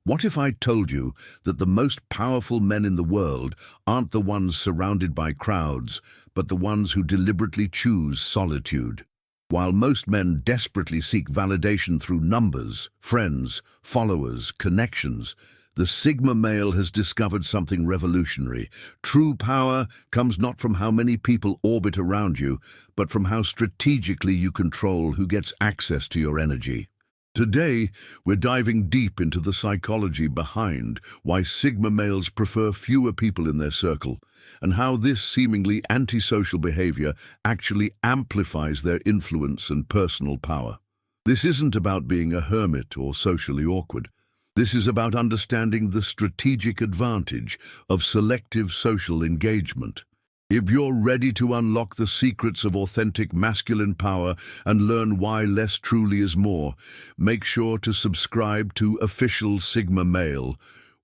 What if I told you that the most powerful men in the world aren't the ones surrounded by crowds, but the ones who deliberately choose solitude? While most men desperately seek validation through numbers, friends, followers, connections, the Sigma male has discovered something revolutionary. True power comes not from how many people orbit around you, but from how strategically you control who gets access to your energy. Today, we're diving deep into the psychology behind why Sigma males prefer fewer people in their circle, and how this seemingly antisocial behavior actually amplifies their influence and personal power. This isn't about being a hermit or socially awkward. This is about understanding the strategic advantage of selective social engagement. If you're ready to unlock the secrets of authentic masculine power and learn why less truly is more, make sure to subscribe to Official Sigma Male,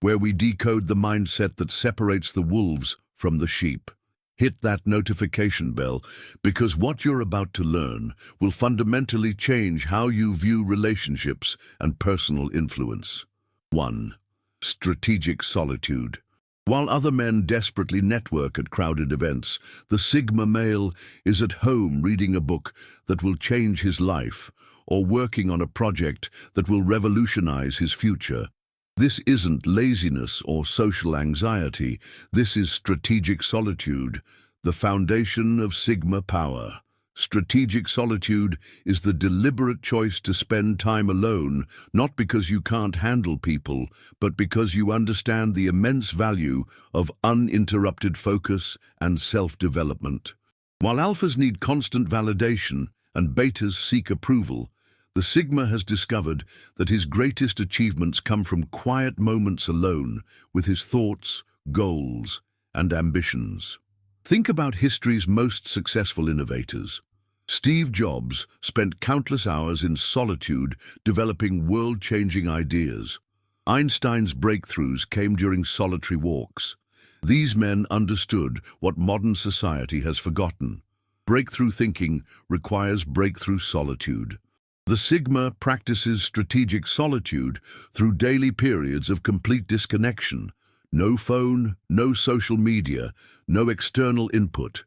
where we decode the mindset that separates the wolves from the sheep. Hit that notification bell, because what you're about to learn will fundamentally change how you view relationships and personal influence. 1. Strategic solitude. While other men desperately network at crowded events, the Sigma male is at home reading a book that will change his life or working on a project that will revolutionize his future. This isn't laziness or social anxiety. This is strategic solitude, the foundation of Sigma power. Strategic solitude is the deliberate choice to spend time alone, not because you can't handle people, but because you understand the immense value of uninterrupted focus and self-development. While alphas need constant validation and betas seek approval, the Sigma has discovered that his greatest achievements come from quiet moments alone with his thoughts, goals, and ambitions. Think about history's most successful innovators. Steve Jobs spent countless hours in solitude developing world-changing ideas. Einstein's breakthroughs came during solitary walks. These men understood what modern society has forgotten. Breakthrough thinking requires breakthrough solitude. The Sigma practices strategic solitude through daily periods of complete disconnection. No phone, no social media, no external input.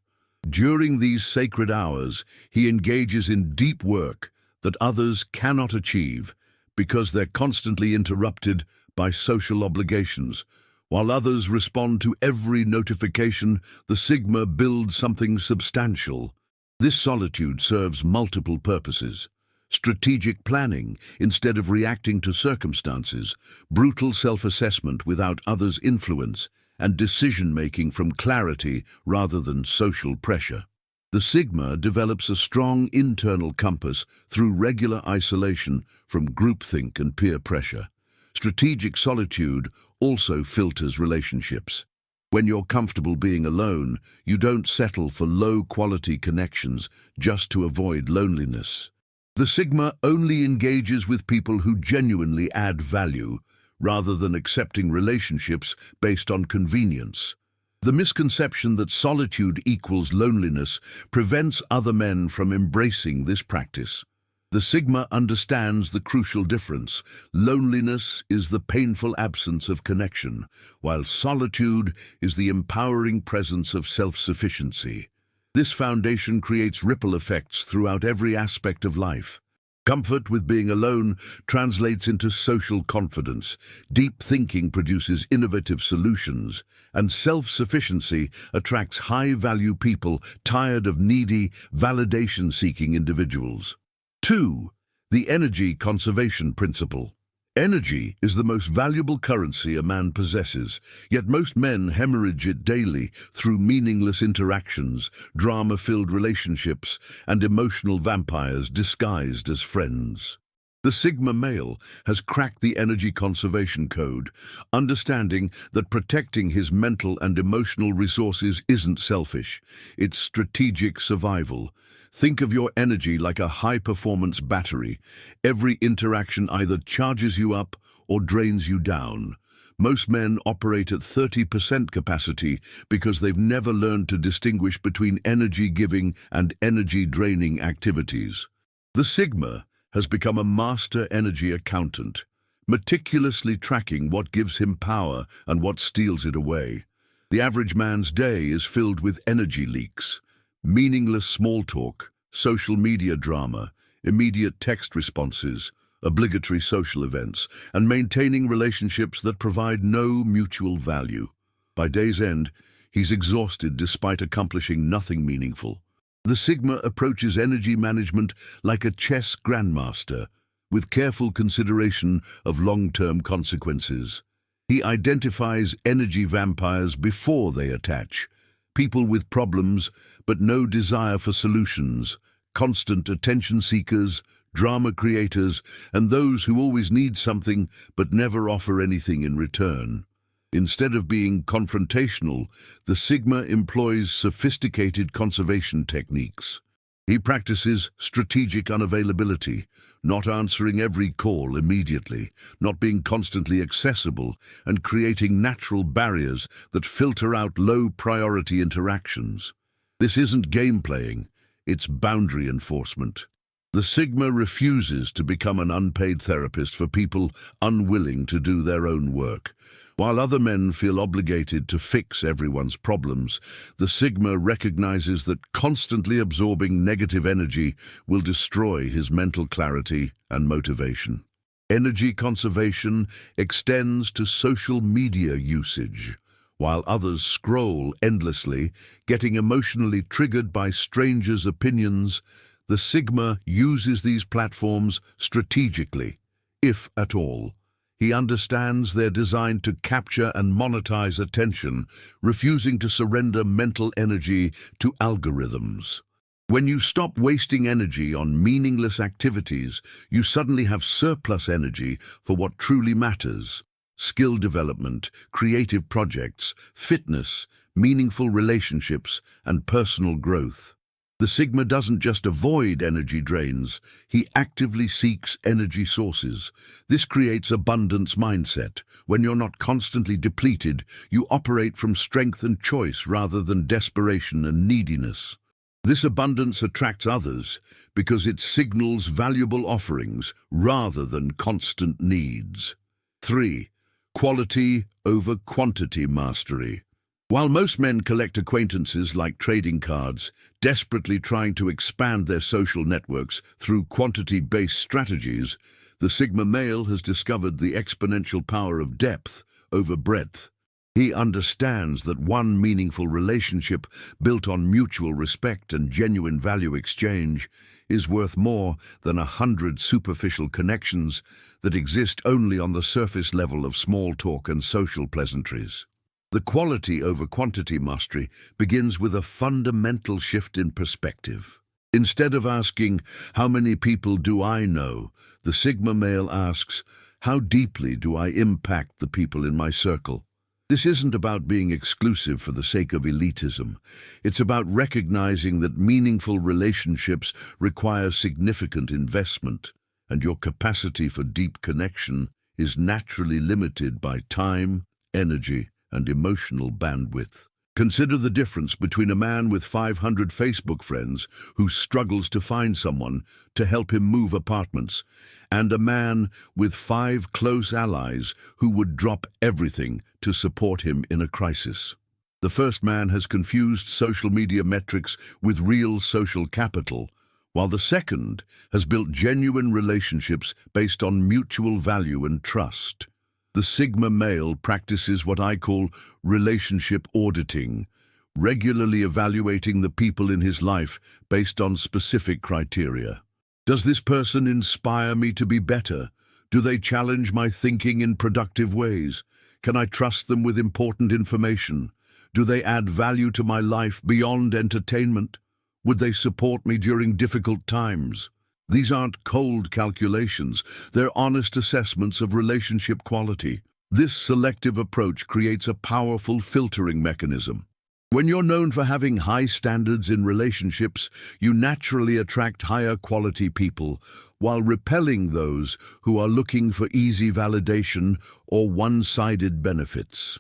During these sacred hours, he engages in deep work that others cannot achieve because they're constantly interrupted by social obligations. While others respond to every notification, the Sigma builds something substantial. This solitude serves multiple purposes. Strategic planning instead of reacting to circumstances, brutal self-assessment without others' influence, and decision-making from clarity rather than social pressure. The Sigma develops a strong internal compass through regular isolation from groupthink and peer pressure. Strategic solitude also filters relationships. When you're comfortable being alone, you don't settle for low-quality connections just to avoid loneliness. The Sigma only engages with people who genuinely add value, rather than accepting relationships based on convenience. The misconception that solitude equals loneliness prevents other men from embracing this practice. The Sigma understands the crucial difference. Loneliness is the painful absence of connection, while solitude is the empowering presence of self-sufficiency. This foundation creates ripple effects throughout every aspect of life. Comfort with being alone translates into social confidence. Deep thinking produces innovative solutions, and self-sufficiency attracts high-value people tired of needy, validation-seeking individuals. 2. The energy conservation principle. Energy is the most valuable currency a man possesses, yet most men hemorrhage it daily through meaningless interactions, drama-filled relationships, and emotional vampires disguised as friends. The Sigma male has cracked the energy conservation code, understanding that protecting his mental and emotional resources isn't selfish, it's strategic survival. Think of your energy like a high-performance battery. Every interaction either charges you up or drains you down. Most men operate at 30% capacity because they've never learned to distinguish between energy-giving and energy-draining activities. The Sigma has become a master energy accountant. meticulously tracking what gives him power and what steals it away. The average man's day is filled with energy leaks, meaningless small talk, social media drama, immediate text responses, obligatory social events, and maintaining relationships that provide no mutual value. By day's end, he's exhausted despite accomplishing nothing meaningful. The Sigma approaches energy management like a chess grandmaster, with careful consideration of long-term consequences. He identifies energy vampires before they attach, people with problems but no desire for solutions, constant attention seekers, drama creators, and those who always need something but never offer anything in return. Instead of being confrontational, the Sigma employs sophisticated conservation techniques. He practices strategic unavailability, not answering every call immediately, not being constantly accessible, and creating natural barriers that filter out low-priority interactions. This isn't game playing, it's boundary enforcement. The Sigma refuses to become an unpaid therapist for people unwilling to do their own work. While other men feel obligated to fix everyone's problems, the Sigma recognizes that constantly absorbing negative energy will destroy his mental clarity and motivation. Energy conservation extends to social media usage. While others scroll endlessly, getting emotionally triggered by strangers' opinions, the Sigma uses these platforms strategically, if at all. He understands they're designed to capture and monetize attention, refusing to surrender mental energy to algorithms. When you stop wasting energy on meaningless activities, you suddenly have surplus energy for what truly matters: skill development, creative projects, fitness, meaningful relationships, and personal growth. The Sigma doesn't just avoid energy drains, he actively seeks energy sources. This creates abundance mindset. When you're not constantly depleted, you operate from strength and choice rather than desperation and neediness. This abundance attracts others because it signals valuable offerings rather than constant needs. 3. Quality over quantity mastery. While most men collect acquaintances like trading cards, desperately trying to expand their social networks through quantity-based strategies, the Sigma male has discovered the exponential power of depth over breadth. He understands that one meaningful relationship built on mutual respect and genuine value exchange is worth more than 100 superficial connections that exist only on the surface level of small talk and social pleasantries. The quality over quantity mastery begins with a fundamental shift in perspective. Instead of asking, "How many people do I know?" the Sigma male asks, "How deeply do I impact the people in my circle?" This isn't about being exclusive for the sake of elitism. It's about recognizing that meaningful relationships require significant investment, and your capacity for deep connection is naturally limited by time, energy, and emotional bandwidth. Consider the difference between a man with 500 Facebook friends who struggles to find someone to help him move apartments, and a man with 5 close allies who would drop everything to support him in a crisis. The first man has confused social media metrics with real social capital, while the second has built genuine relationships based on mutual value and trust. The Sigma male practices what I call relationship auditing, regularly evaluating the people in his life based on specific criteria. Does this person inspire me to be better? Do they challenge my thinking in productive ways? Can I trust them with important information? Do they add value to my life beyond entertainment? Would they support me during difficult times? These aren't cold calculations, they're honest assessments of relationship quality. This selective approach creates a powerful filtering mechanism. When you're known for having high standards in relationships, you naturally attract higher quality people, while repelling those who are looking for easy validation or one-sided benefits.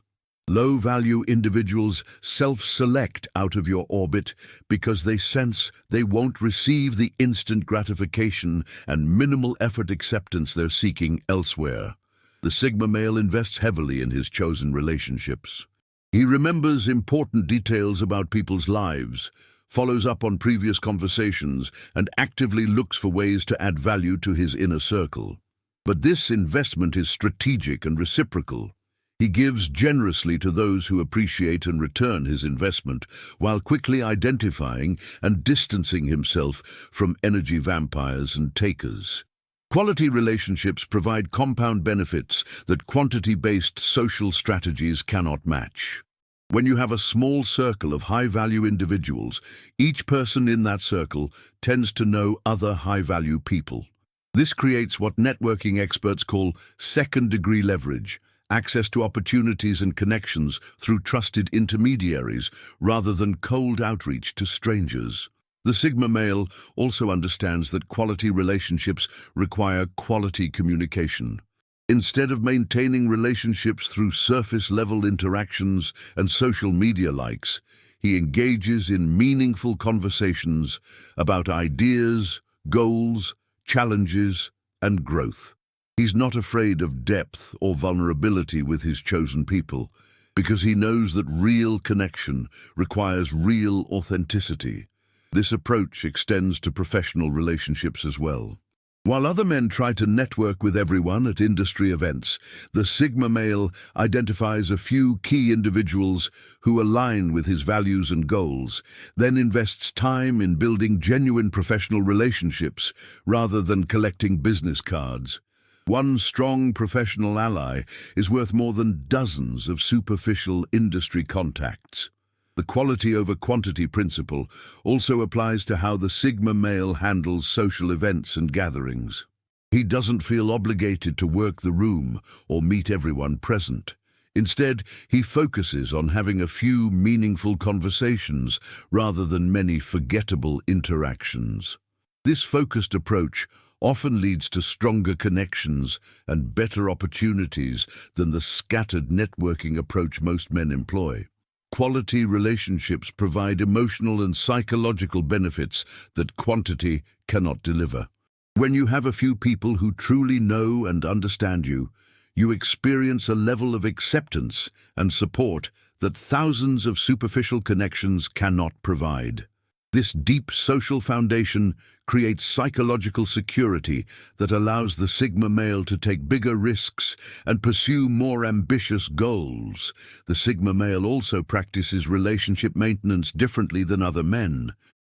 Low-value individuals self-select out of your orbit because they sense they won't receive the instant gratification and minimal effort acceptance they're seeking elsewhere. The Sigma male invests heavily in his chosen relationships. He remembers important details about people's lives, follows up on previous conversations, and actively looks for ways to add value to his inner circle. But this investment is strategic and reciprocal. He gives generously to those who appreciate and return his investment, while quickly identifying and distancing himself from energy vampires and takers. Quality relationships provide compound benefits that quantity-based social strategies cannot match. When you have a small circle of high-value individuals, each person in that circle tends to know other high-value people. This creates what networking experts call second-degree leverage, access to opportunities and connections through trusted intermediaries rather than cold outreach to strangers. The Sigma male also understands that quality relationships require quality communication. Instead of maintaining relationships through surface-level interactions and social media likes, he engages in meaningful conversations about ideas, goals, challenges, and growth. He's not afraid of depth or vulnerability with his chosen people, because he knows that real connection requires real authenticity. This approach extends to professional relationships as well. While other men try to network with everyone at industry events, the Sigma male identifies a few key individuals who align with his values and goals, then invests time in building genuine professional relationships rather than collecting business cards. One strong professional ally is worth more than dozens of superficial industry contacts. The quality over quantity principle also applies to how the Sigma male handles social events and gatherings. He doesn't feel obligated to work the room or meet everyone present. Instead, he focuses on having a few meaningful conversations rather than many forgettable interactions. This focused approach often leads to stronger connections and better opportunities than the scattered networking approach most men employ. Quality relationships provide emotional and psychological benefits that quantity cannot deliver. When you have a few people who truly know and understand you, you experience a level of acceptance and support that thousands of superficial connections cannot provide. This deep social foundation creates psychological security that allows the Sigma male to take bigger risks and pursue more ambitious goals. The Sigma male also practices relationship maintenance differently than other men.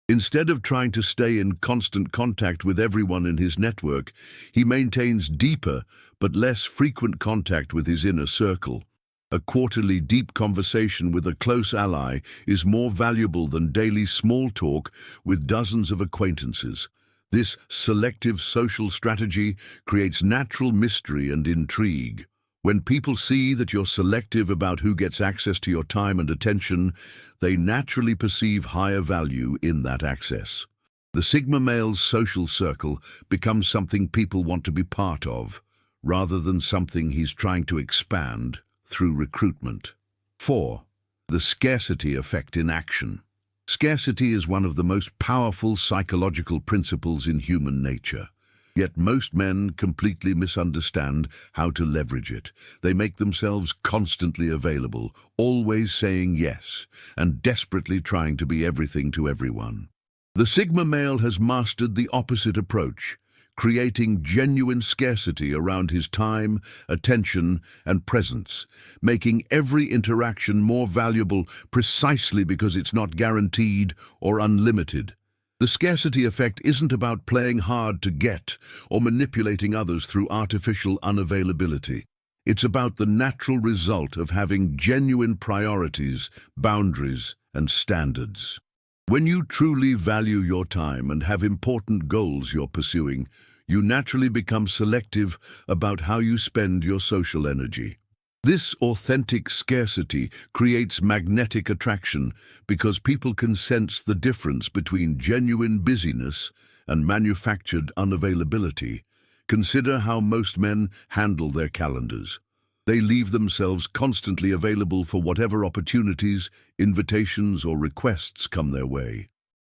Instead of trying to stay in constant contact with everyone in his network, he maintains deeper but less frequent contact with his inner circle. A quarterly deep conversation with a close ally is more valuable than daily small talk with dozens of acquaintances. This selective social strategy creates natural mystery and intrigue. When people see that you're selective about who gets access to your time and attention, they naturally perceive higher value in that access. The Sigma male's social circle becomes something people want to be part of, rather than something he's trying to expand through recruitment. 4. The scarcity effect in action. Scarcity is one of the most powerful psychological principles in human nature. Yet most men completely misunderstand how to leverage it. They make themselves constantly available, always saying yes, and desperately trying to be everything to everyone. The Sigma male has mastered the opposite approach, creating genuine scarcity around his time, attention, and presence, making every interaction more valuable precisely because it's not guaranteed or unlimited. The scarcity effect isn't about playing hard to get or manipulating others through artificial unavailability. It's about the natural result of having genuine priorities, boundaries, and standards. When you truly value your time and have important goals you're pursuing, you naturally become selective about how you spend your social energy. This authentic scarcity creates magnetic attraction because people can sense the difference between genuine busyness and manufactured unavailability. Consider how most men handle their calendars. They leave themselves constantly available for whatever opportunities, invitations, or requests come their way.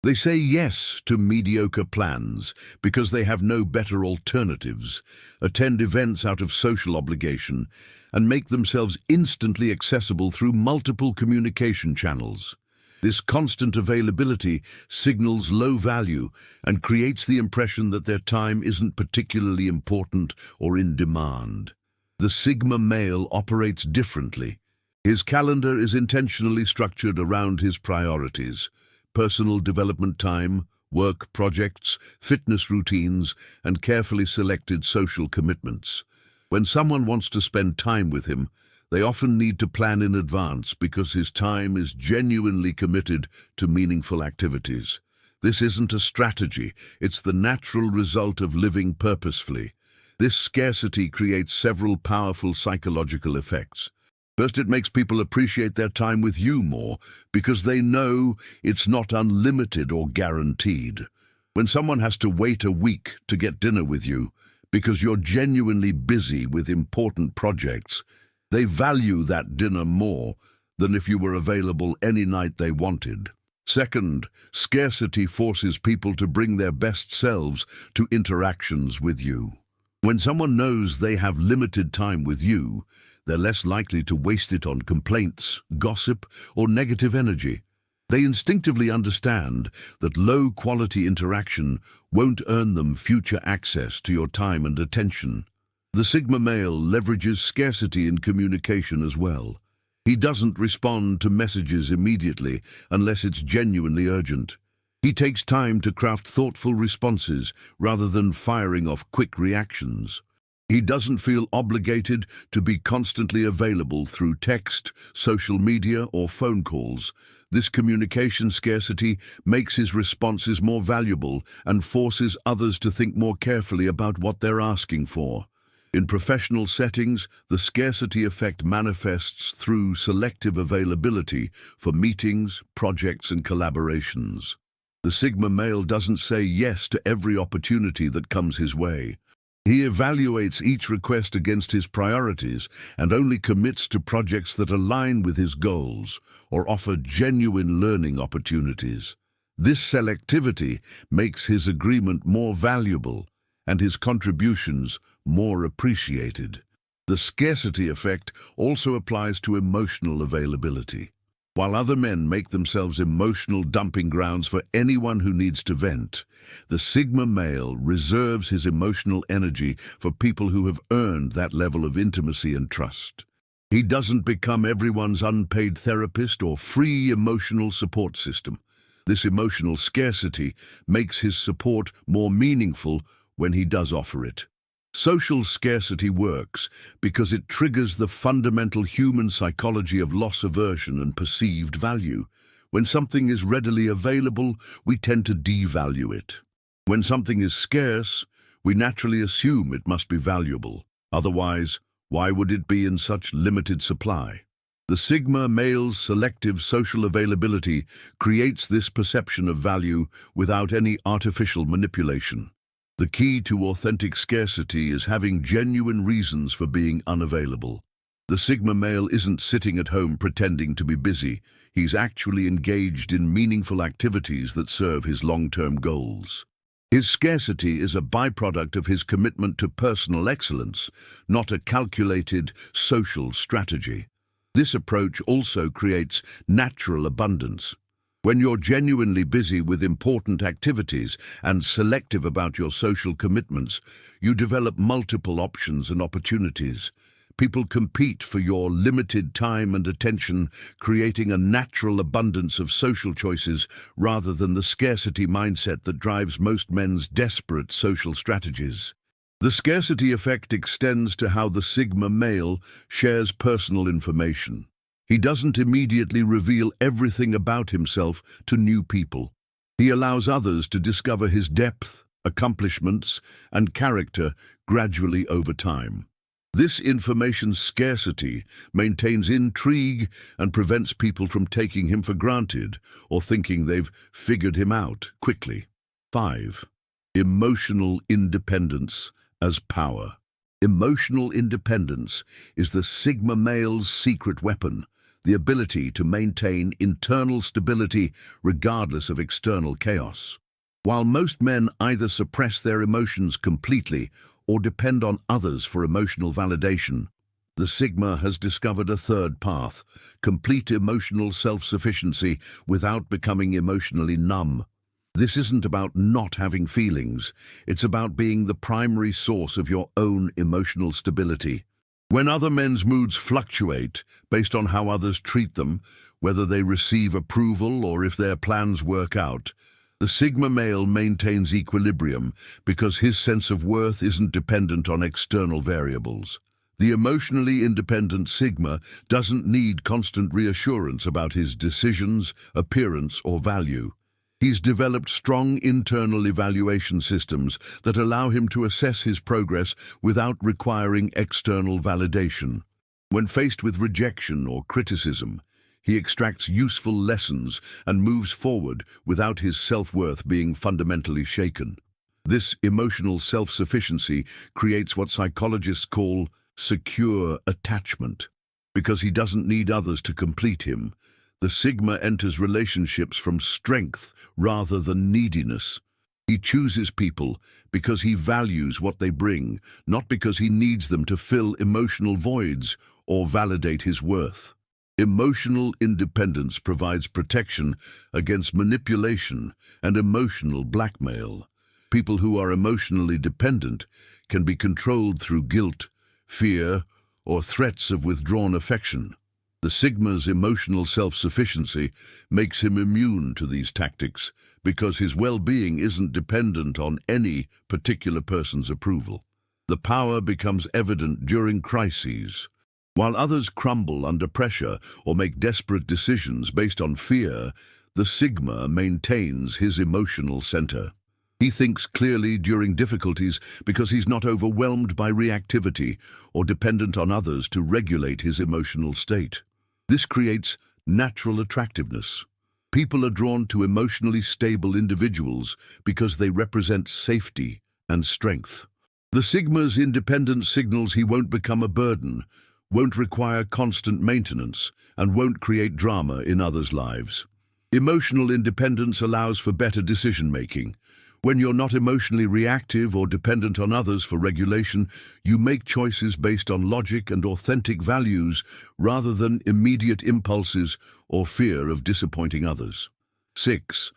They say yes to mediocre plans because they have no better alternatives, attend events out of social obligation, and make themselves instantly accessible through multiple communication channels. This constant availability signals low value and creates the impression that their time isn't particularly important or in demand. The Sigma male operates differently. His calendar is intentionally structured around his priorities: personal development time, work projects, fitness routines, and carefully selected social commitments. When someone wants to spend time with him, they often need to plan in advance because his time is genuinely committed to meaningful activities. This isn't a strategy, it's the natural result of living purposefully. This scarcity creates several powerful psychological effects. First, it makes people appreciate their time with you more because they know it's not unlimited or guaranteed. When someone has to wait a week to get dinner with you because you're genuinely busy with important projects, they value that dinner more than if you were available any night they wanted. Second, scarcity forces people to bring their best selves to interactions with you. When someone knows they have limited time with you, they're less likely to waste it on complaints, gossip, or negative energy. They instinctively understand that low-quality interaction won't earn them future access to your time and attention. The Sigma male leverages scarcity in communication as well. He doesn't respond to messages immediately unless it's genuinely urgent. He takes time to craft thoughtful responses rather than firing off quick reactions. He doesn't feel obligated to be constantly available through text, social media, or phone calls. This communication scarcity makes his responses more valuable and forces others to think more carefully about what they're asking for. In professional settings, the scarcity effect manifests through selective availability for meetings, projects, and collaborations. The Sigma male doesn't say yes to every opportunity that comes his way. He evaluates each request against his priorities and only commits to projects that align with his goals or offer genuine learning opportunities. This selectivity makes his agreement more valuable and his contributions more appreciated. The scarcity effect also applies to emotional availability. While other men make themselves emotional dumping grounds for anyone who needs to vent, the Sigma male reserves his emotional energy for people who have earned that level of intimacy and trust. He doesn't become everyone's unpaid therapist or free emotional support system. This emotional scarcity makes his support more meaningful when he does offer it. Social scarcity works because it triggers the fundamental human psychology of loss aversion and perceived value. When something is readily available, we tend to devalue it. When something is scarce, we naturally assume it must be valuable. Otherwise, why would it be in such limited supply? The Sigma male's selective social availability creates this perception of value without any artificial manipulation. The key to authentic scarcity is having genuine reasons for being unavailable. The Sigma male isn't sitting at home pretending to be busy. He's actually engaged in meaningful activities that serve his long-term goals. His scarcity is a byproduct of his commitment to personal excellence, not a calculated social strategy. This approach also creates natural abundance. When you're genuinely busy with important activities and selective about your social commitments, you develop multiple options and opportunities. People compete for your limited time and attention, creating a natural abundance of social choices rather than the scarcity mindset that drives most men's desperate social strategies. The scarcity effect extends to how the Sigma male shares personal information. He doesn't immediately reveal everything about himself to new people. He allows others to discover his depth, accomplishments, and character gradually over time. This information scarcity maintains intrigue and prevents people from taking him for granted or thinking they've figured him out quickly. 5. Emotional independence as power. Emotional independence is the Sigma male's secret weapon. the ability to maintain internal stability regardless of external chaos. While most men either suppress their emotions completely or depend on others for emotional validation, the Sigma has discovered a third path: complete emotional self-sufficiency without becoming emotionally numb. This isn't about not having feelings, it's about being the primary source of your own emotional stability. When other men's moods fluctuate based on how others treat them, whether they receive approval or if their plans work out, the Sigma male maintains equilibrium because his sense of worth isn't dependent on external variables. The emotionally independent Sigma doesn't need constant reassurance about his decisions, appearance, or value. He's developed strong internal evaluation systems that allow him to assess his progress without requiring external validation. When faced with rejection or criticism, he extracts useful lessons and moves forward without his self-worth being fundamentally shaken. This emotional self-sufficiency creates what psychologists call secure attachment. Because he doesn't need others to complete him, the Sigma enters relationships from strength rather than neediness. He chooses people because he values what they bring, not because he needs them to fill emotional voids or validate his worth. Emotional independence provides protection against manipulation and emotional blackmail. People who are emotionally dependent can be controlled through guilt, fear, or threats of withdrawn affection. The Sigma's emotional self-sufficiency makes him immune to these tactics because his well-being isn't dependent on any particular person's approval. The power becomes evident during crises. While others crumble under pressure or make desperate decisions based on fear, the Sigma maintains his emotional center. He thinks clearly during difficulties because he's not overwhelmed by reactivity or dependent on others to regulate his emotional state. This creates natural attractiveness. People are drawn to emotionally stable individuals because they represent safety and strength. The Sigma's independence signals he won't become a burden, won't require constant maintenance, and won't create drama in others' lives. Emotional independence allows for better decision-making. When you're not emotionally reactive or dependent on others for regulation, you make choices based on logic and authentic values rather than immediate impulses or fear of disappointing others. 6.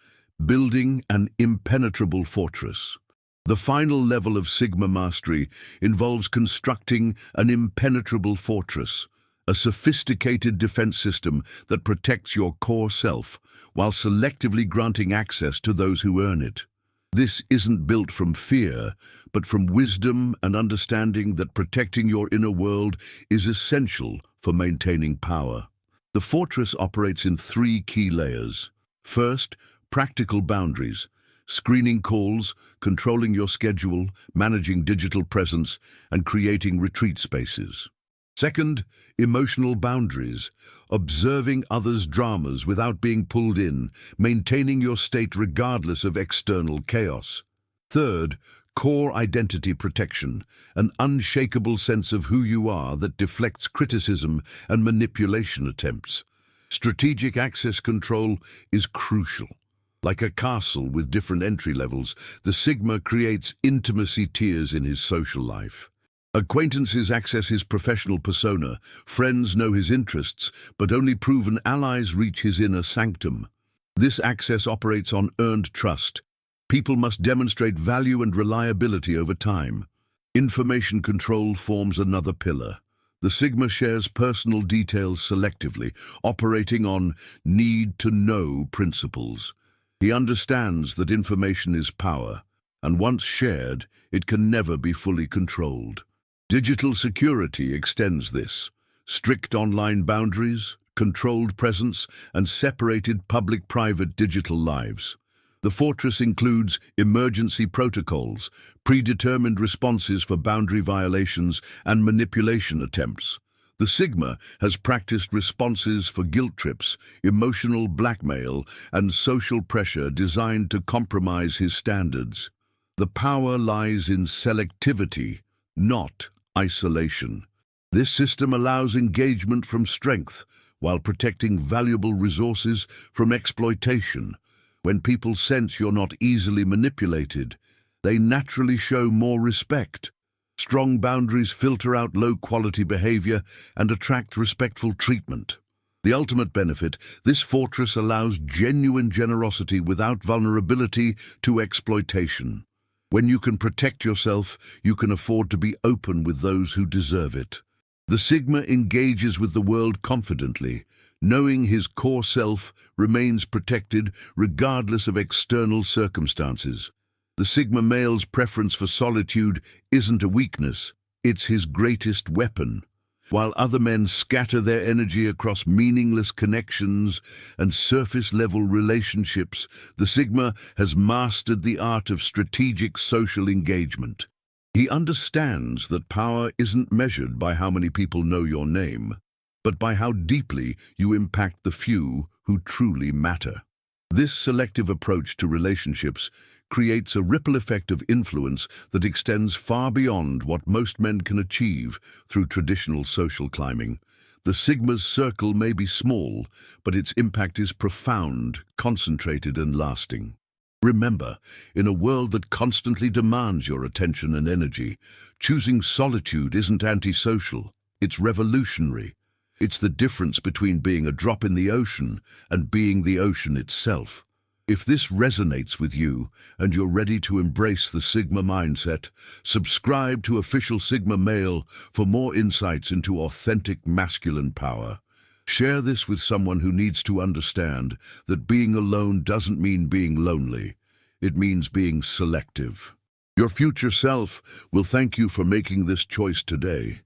Building an impenetrable fortress. The final level of Sigma mastery involves constructing an impenetrable fortress, a sophisticated defense system that protects your core self while selectively granting access to those who earn it. This isn't built from fear, but from wisdom and understanding that protecting your inner world is essential for maintaining power. The fortress operates in 3 key layers. First, practical boundaries, screening calls, controlling your schedule, managing digital presence, and creating retreat spaces. Second, emotional boundaries, observing others' dramas without being pulled in, maintaining your state regardless of external chaos. Third, core identity protection, an unshakable sense of who you are that deflects criticism and manipulation attempts. Strategic access control is crucial. Like a castle with different entry levels, the Sigma creates intimacy tiers in his social life. Acquaintances access his professional persona, friends know his interests, but only proven allies reach his inner sanctum. This access operates on earned trust. People must demonstrate value and reliability over time. Information control forms another pillar. The Sigma shares personal details selectively, operating on need-to-know principles. He understands that information is power, and once shared, it can never be fully controlled. Digital security extends this. Strict online boundaries, controlled presence, and separated public-private digital lives. The fortress includes emergency protocols, predetermined responses for boundary violations, and manipulation attempts. The Sigma has practiced responses for guilt trips, emotional blackmail, and social pressure designed to compromise his standards. The power lies in selectivity, not isolation. This system allows engagement from strength, while protecting valuable resources from exploitation. When people sense you're not easily manipulated, they naturally show more respect. Strong boundaries filter out low-quality behavior and attract respectful treatment. The ultimate benefit, this fortress allows genuine generosity without vulnerability to exploitation. When you can protect yourself, you can afford to be open with those who deserve it. The Sigma engages with the world confidently, knowing his core self remains protected regardless of external circumstances. The Sigma male's preference for solitude isn't a weakness, it's his greatest weapon. While other men scatter their energy across meaningless connections and surface-level relationships, the Sigma has mastered the art of strategic social engagement. He understands that power isn't measured by how many people know your name, but by how deeply you impact the few who truly matter. This selective approach to relationships creates a ripple effect of influence that extends far beyond what most men can achieve through traditional social climbing. The Sigma's circle may be small, but its impact is profound, concentrated, and lasting. Remember, in a world that constantly demands your attention and energy, choosing solitude isn't antisocial, it's revolutionary. It's the difference between being a drop in the ocean and being the ocean itself. If this resonates with you and you're ready to embrace the Sigma mindset, subscribe to Official Sigma Male for more insights into authentic masculine power. Share this with someone who needs to understand that being alone doesn't mean being lonely. It means being selective. Your future self will thank you for making this choice today.